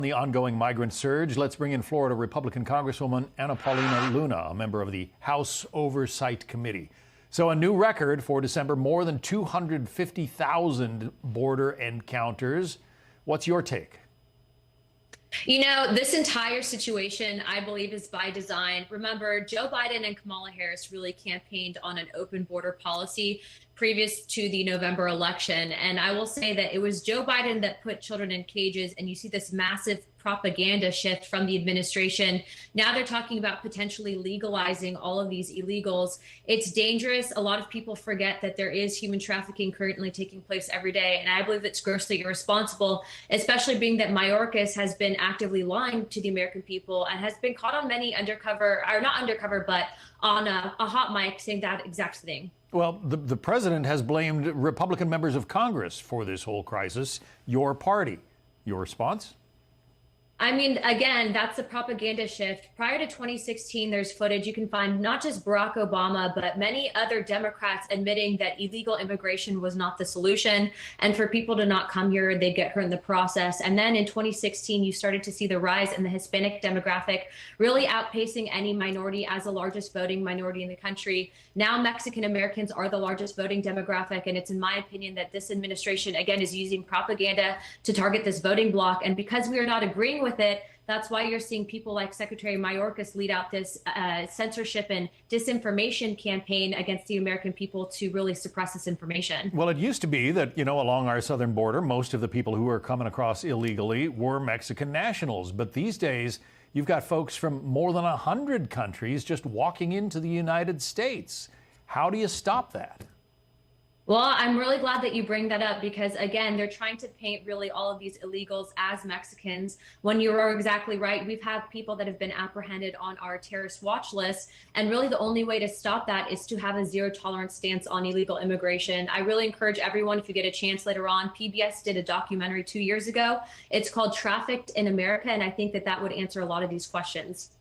The ongoing migrant surge. Let's bring in Florida Republican Congresswoman Paulina Luna, a member of the House Oversight Committee. So a new record for December, more than 250,000 border encounters. What's your take? You know, this entire situation, I believe, is by design. Remember, Joe Biden and Kamala Harris really campaigned on an open border policy previous to the November election. And I will say that it was Joe Biden that put children in cages, and you see this massive propaganda shift from the administration. Now they're talking about potentially legalizing all of these illegals. It's dangerous. A lot of people forget that there is human trafficking currently taking place every day. And I believe it's grossly irresponsible, especially being that Mayorkas has been actively lying to the American people and has been caught on many undercover, or not undercover, but on a hot mic saying that exact thing. Well, the president has blamed Republican members of Congress for this whole crisis. Your party. Your response? I mean, again, that's the propaganda shift. Prior to 2016, there's footage you can find, not just Barack Obama, but many other Democrats admitting that illegal immigration was not the solution. And for people to not come here, they get hurt in the process. And then in 2016, you started to see the rise in the Hispanic demographic, really outpacing any minority as the largest voting minority in the country. Now, Mexican Americans are the largest voting demographic. And it's in my opinion that this administration, again, is using propaganda to target this voting bloc. And because we are not agreeing with it, that's why you're seeing people like Secretary Mayorkas lead out this censorship and disinformation campaign against the American people to really suppress this information. Well, it used to be that, along our southern border, most of the people who were coming across illegally were Mexican nationals. But these days, you've got folks from more than 100 countries just walking into the United States. How do you stop that? Well, I'm really glad that you bring that up because, again, they're trying to paint really all of these illegals as Mexicans when you are exactly right. We've had people that have been apprehended on our terrorist watch list. And really the only way to stop that is to have a zero tolerance stance on illegal immigration. I really encourage everyone, if you get a chance later on, PBS did a documentary 2 years ago. It's called Trafficked in America. And I think that that would answer a lot of these questions.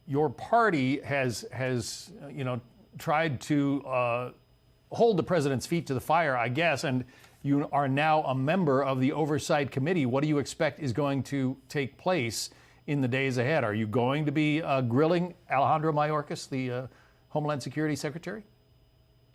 Your party has tried to hold the president's feet to the fire, I guess, and you are now a member of the Oversight Committee. What do you expect is going to take place in the days ahead? Are you going to be grilling Alejandro Mayorkas, the Homeland Security Secretary?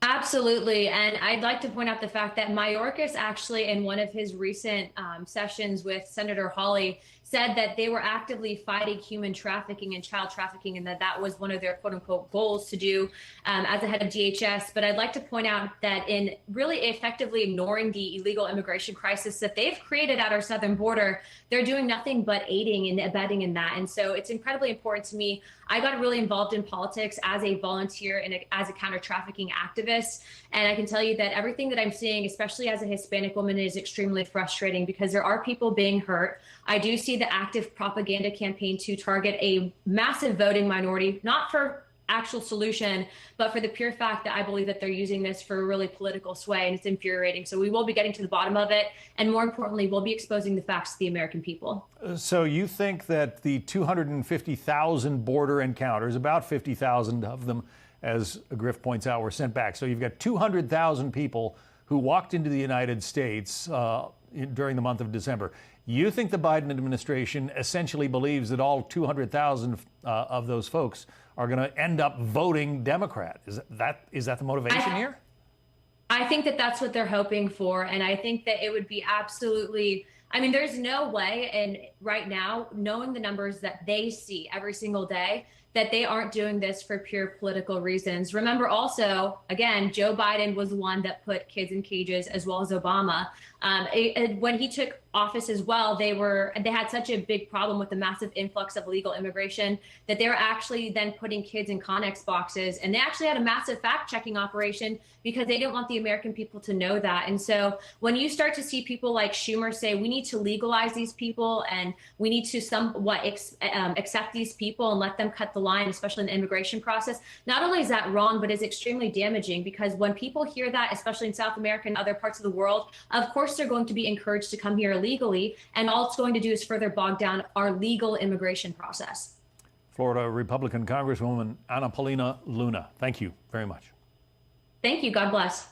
Absolutely. And I'd like to point out the fact that Mayorkas actually, in one of his recent sessions with Senator Hawley, said that they were actively fighting human trafficking and child trafficking, and that was one of their quote unquote goals to do as the head of DHS. But I'd like to point out that in really effectively ignoring the illegal immigration crisis that they've created at our southern border, they're doing nothing but aiding and abetting in that. And so it's incredibly important to me. I got really involved in politics as a volunteer and as a counter-trafficking activist. And I can tell you that everything that I'm seeing, especially as a Hispanic woman, is extremely frustrating because there are people being hurt. I do see the active propaganda campaign to target a massive voting minority, not for actual solution, but for the pure fact that I believe that they're using this for a really political sway, and it's infuriating. So we will be getting to the bottom of it. And more importantly, we'll be exposing the facts to the American people. So you think that the 250,000 border encounters, about 50,000 of them, as Griff points out, were sent back. So you've got 200,000 people who walked into the United States during the month of December. You think the Biden administration essentially believes that all 200,000 of those folks are going to end up voting Democrat? Is that the motivation here? I think that that's what they're hoping for. And I think that it would be absolutely, I mean, there's no way, and right now, knowing the numbers that they see every single day, that they aren't doing this for pure political reasons. Remember also, again, Joe Biden was the one that put kids in cages, as well as Obama. When he took office as well, they had such a big problem with the massive influx of illegal immigration that they were actually then putting kids in Connex boxes. And they actually had a massive fact-checking operation because they didn't want the American people to know that. And so when you start to see people like Schumer say, we need to legalize these people and we need to somewhat accept these people and let them cut the line, especially in the immigration process, not only is that wrong, but it's extremely damaging because when people hear that, especially in South America and other parts of the world, of course, they're going to be encouraged to come here illegally, and all it's going to do is further bog down our legal immigration process. Florida Republican Congresswoman Paulina Luna, thank you very much. Thank you. God bless.